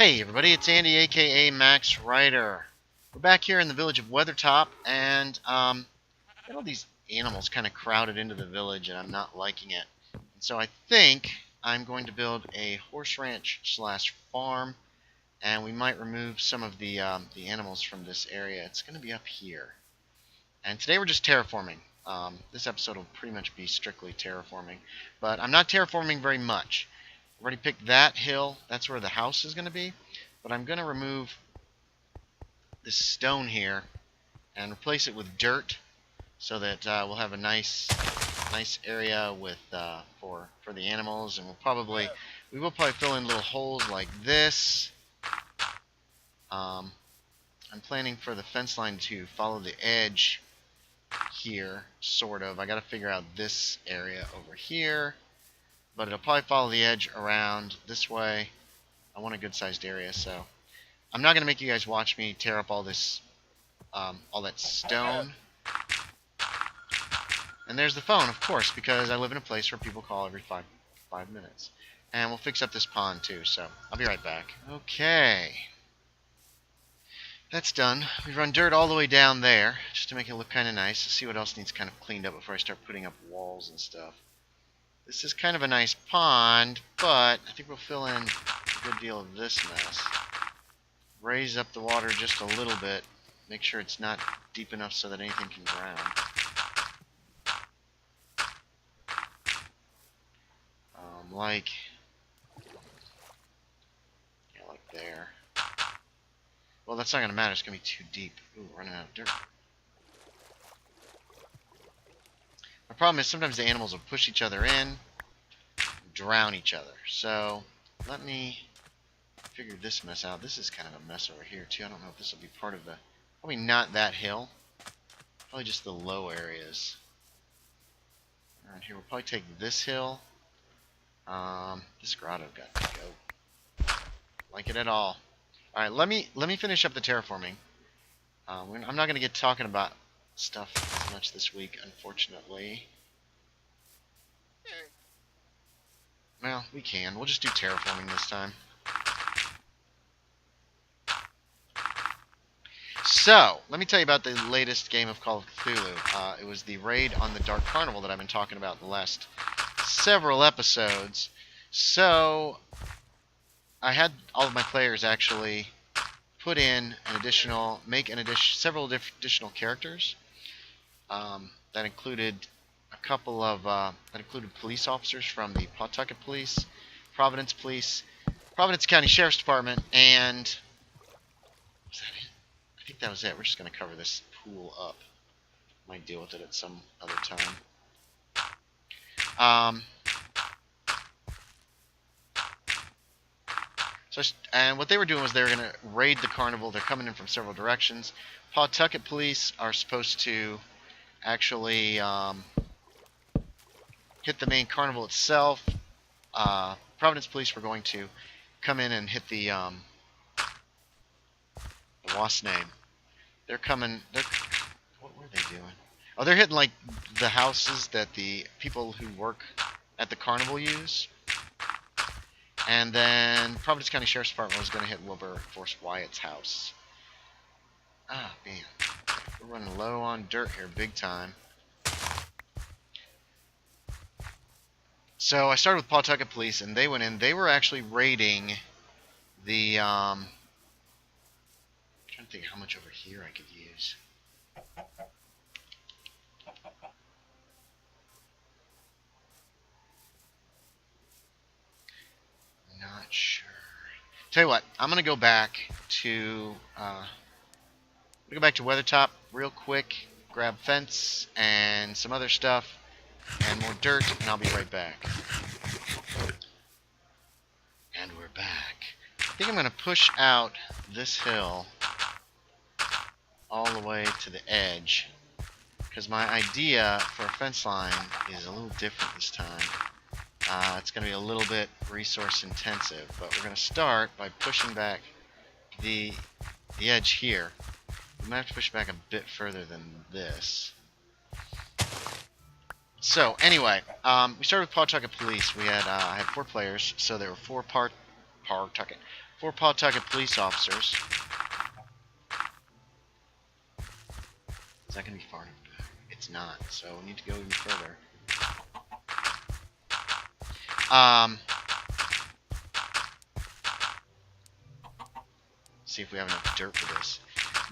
Hey everybody, it's Andy aka Max Ryder. We're back here in the village of Weathertop, and got all these animals kind of crowded into the village, and I'm not liking it. And so I think I'm going to build a horse ranch slash farm, and we might remove some of the animals from this area. It's going to be up here. And today we're just terraforming. This episode will pretty much be strictly terraforming, but I'm not terraforming very much. I've already picked that hill. That's where the house is going to be. But I'm going to remove this stone here and replace it with dirt so that we'll have a nice area with for the animals. And we will probably fill in little holes like this. I'm planning for the fence line to follow the edge here, sort of. I got to figure out this area over here. But it'll probably follow the edge around this way. I want a good-sized area, so I'm not going to make you guys watch me tear up all this, all that stone. And there's the phone, of course, because I live in a place where people call every five minutes. And we'll fix up this pond too, so I'll be right back. Okay. That's done. We've run dirt all the way down there, just to make it look kind of nice. Let's see what else needs kind of cleaned up before I start putting up walls and stuff. This is kind of a nice pond, but I think we'll fill in a good deal of this mess. Raise up the water just a little bit. Make sure it's not deep enough so that anything can drown. Like there. Well, that's not going to matter. It's going to be too deep. Ooh, running out of dirt. My problem is sometimes the animals will push each other in, drown each other. So let me figure this mess out. This is kind of a mess over here too. I don't know if this will be part of the, probably not that hill. Probably just the low areas. Around here, we'll probably take this hill. This grotto got to go. Like it at all. All right, let me finish up the terraforming. I'm not going to get talking about stuff as much this week, unfortunately. Well, we can. We'll just do terraforming this time. So, let me tell you about the latest game of Call of Cthulhu. It was the raid on the Dark Carnival that I've been talking about in the last several episodes. So, I had all of my players actually put in several additional characters. That included a couple of police officers from the Pawtucket Police, Providence Police, Providence County Sheriff's Department, and was that it? I think that was it. We're just going to cover this pool up. Might deal with it at some other time. And what they were doing was they were going to raid the carnival. They're coming in from several directions. Pawtucket Police are supposed to actually hit the main carnival itself. Providence Police were going to come in and hit the what's name? They're coming. What were they doing? Oh, they're hitting like the houses that the people who work at the carnival use. And then Providence County Sheriff's Department was going to hit Wilberforce Wyatt's house. Ah, man. We're running low on dirt here, big time. So I started with Pawtucket Police, and they went in. They were actually raiding the, I'm trying to think how much over here I could use. Not sure. Tell you what, I'm gonna go back to Weathertop real quick, grab fence and some other stuff and more dirt, and I'll be right back. And we're back. I think I'm gonna push out this hill all the way to the edge, because my idea for a fence line is a little different this time. It's going to be a little bit resource intensive, but we're going to start by pushing back the edge here. We might have to push back a bit further than this. So anyway, we started with Pawtucket Police. We had I had 4 players, so there were 4 4 Pawtucket police officers. Is that going to be far enough back? It's not, so we need to go even further. See if we have enough dirt for this.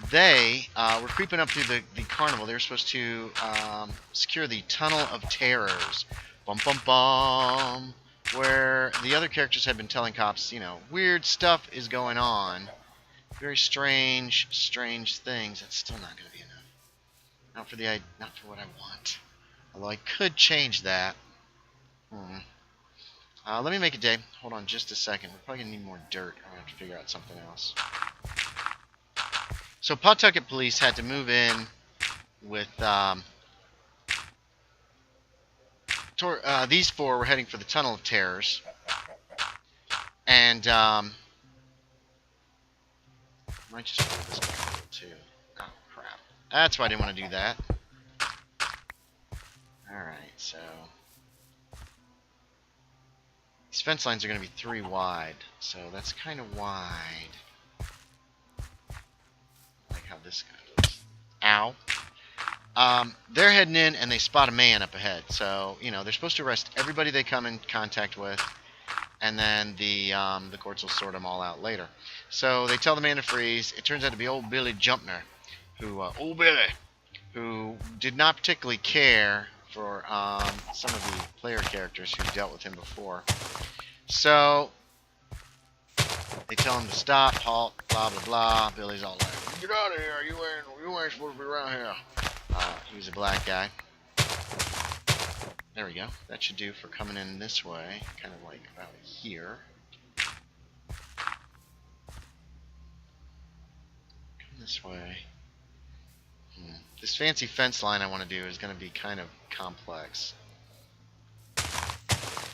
They were creeping up through the carnival. They were supposed to secure the Tunnel of Terrors. Bum bum bum. Where the other characters had been telling cops, you know, weird stuff is going on. Very strange things. That's still not going to be enough. Not for what I want. Although I could change that. Let me make a day. Hold on just a second. We're probably going to need more dirt. I'm going to have to figure out something else. So Pawtucket Police had to move in with... these 4 were heading for the Tunnel of Terrors. And... I might just pull this back a little too. Oh, crap. That's why I didn't want to do that. Alright, so... These fence lines are going to be 3 wide, so that's kind of wide. I like how this guy looks. Ow. They're heading in, and they spot a man up ahead. So, you know, they're supposed to arrest everybody they come in contact with, and then the courts will sort them all out later. So they tell the man to freeze. It turns out to be old Billy Jumpner, who did not particularly care for some of the player characters who dealt with him before. So they tell him to stop, halt, blah blah blah. Billy's all like, "Get out of here! You ain't supposed to be around here." He was a black guy. There we go. That should do for coming in this way, kind of like about here. Come this way. This fancy fence line I want to do is going to be kind of complex.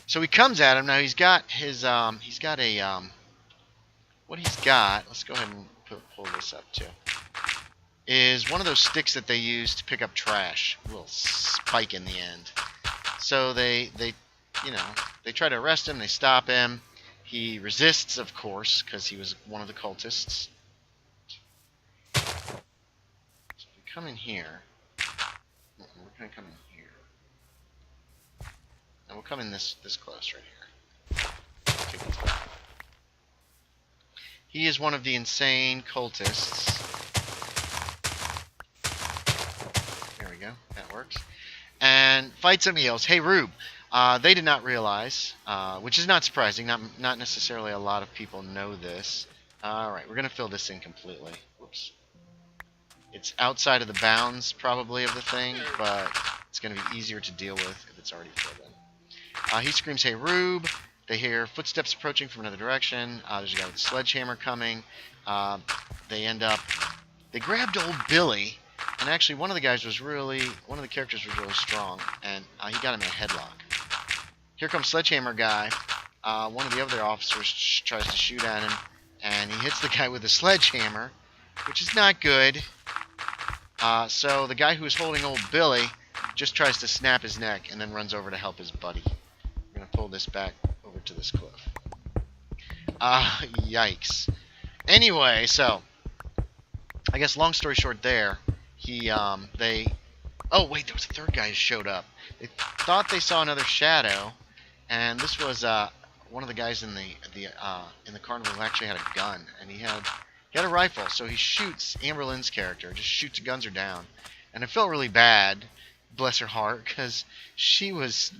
So he comes at him now. He's got his what he's got. Let's go ahead and pull this up too. Is one of those sticks that they use to pick up trash. A little spike in the end. So they try to arrest him. They stop him. He resists, of course, because he was one of the cultists. So we come in here. We're going to come in here. And we'll come in this close right here. Take these back. He is one of the insane cultists. There we go. That works. And fights him. He yells, "Hey, Rube!" They did not realize, which is not surprising. Not necessarily a lot of people know this. All right, we're going to fill this in completely. Whoops. It's outside of the bounds, probably, of the thing, but it's going to be easier to deal with if it's already filled in. He screams, "Hey, Rube!" They hear footsteps approaching from another direction. There's a guy with a sledgehammer coming. They grabbed old Billy, and actually one of the characters was really strong, and he got him in a headlock. Here comes Sledgehammer guy. One of the other officers tries to shoot at him, and he hits the guy with a sledgehammer, which is not good. So the guy who is holding old Billy just tries to snap his neck and then runs over to help his buddy. We're going to pull this back over to this cliff. Yikes. Anyway, so I guess long story short there, oh wait, there was a third guy who showed up. They thought they saw another shadow, and this was one of the guys in the carnival who actually had a gun, and he had a rifle, so he shoots Amber Lynn's character, just shoots, guns her down, and I felt really bad, bless her heart, because she was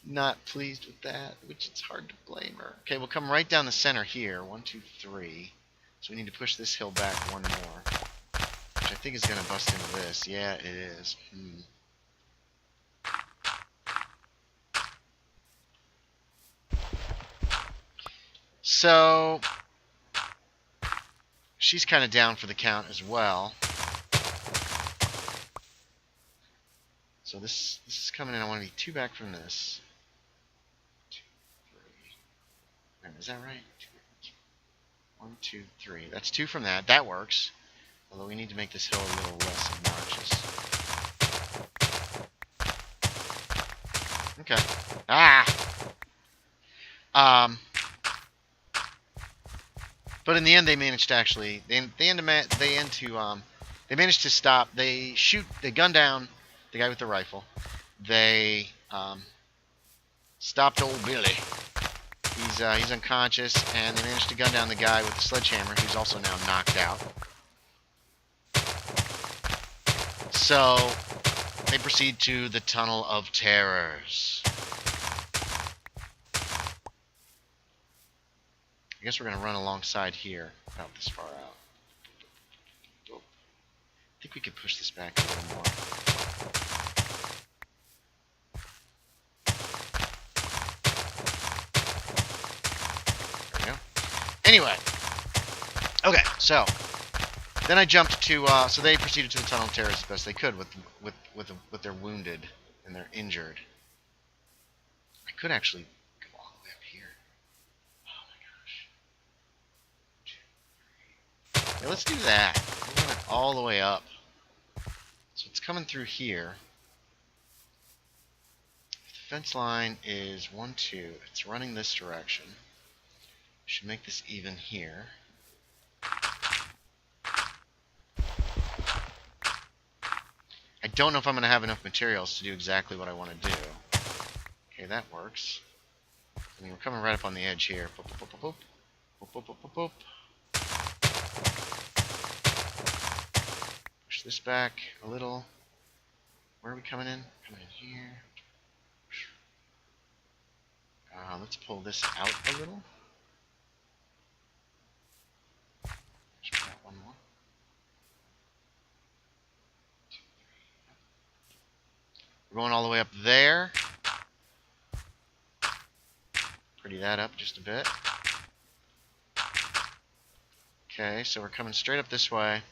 not pleased with that, which it's hard to blame her. Okay, we'll come right down the center here. 1, 2, 3. So we need to push this hill back one more, which I think is going to bust into this. Yeah, it is. So she's kind of down for the count as well. So this is coming in. I want to be 2 back from this. 2, 3. Is that right? 1, 2, 3. That's 2 from that. That works. Although we need to make this hill a little less obnoxious. Okay. But in the end, they managed to actually they managed to stop. They gun down the guy with the rifle. They stopped old Billy. He's unconscious, and they managed to gun down the guy with the sledgehammer, who's also now knocked out. So they proceed to the Tunnel of Terrors. I guess we're going to run alongside here, about this far out. I think we could push this back a little more. There we go. Anyway. Okay, so then I jumped to, so they proceeded to the Tunnel of Terrors as best they could with their wounded and their injured. I could actually go all the way up here. Oh my gosh. Yeah, let's do that. We're going all the way up. So it's coming through here. If the fence line is 1, 2, it's running this direction. Should make this even here. I don't know if I'm going to have enough materials to do exactly what I want to do. Okay, that works. I mean, we're coming right up on the edge here. Boop, boop, boop, boop, boop, boop, boop, boop. Push this back a little. Where are we coming in? Coming in here. Let's pull this out a little. Just put out one more. 2, 3. We're going all the way up there. Pretty that up just a bit. Okay, so we're coming straight up this way.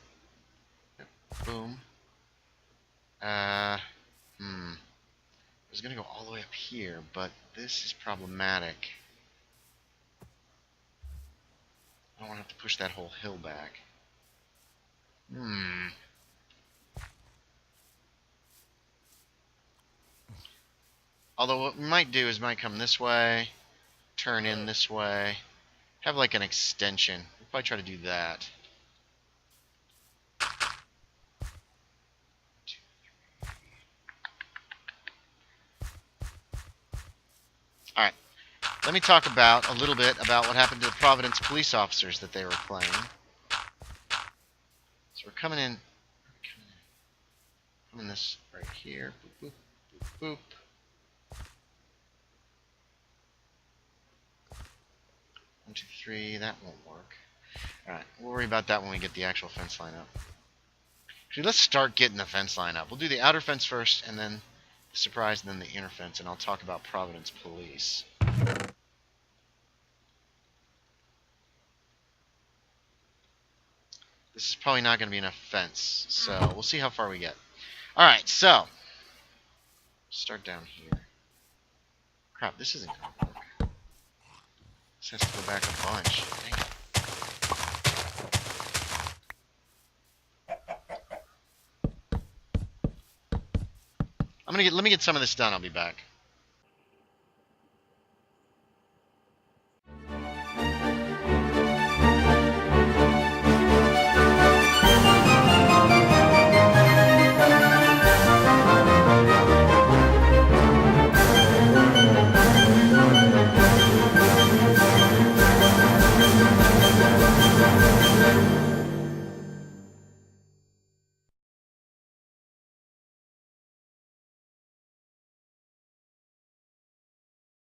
Boom. I was going to go all the way up here, but this is problematic. I don't want to have to push that whole hill back. Although what we might do is might come this way, turn in this way, have like an extension. We'll probably try to do that. Alright, let me talk about a little bit about what happened to the Providence police officers that they were playing. So we're coming in this right here. Boop, boop, boop, boop. 1, 2, 3, that won't work. Alright, we'll worry about that when we get the actual fence line up. Actually, let's start getting the fence line up. We'll do the outer fence first, and then the surprise, and then the inner fence, and I'll talk about Providence Police. This is probably not going to be enough fence, so we'll see how far we get. Alright, so start down here. Crap, this isn't going to work. This has to go back a bunch. Dang it. Let me get some of this done, I'll be back.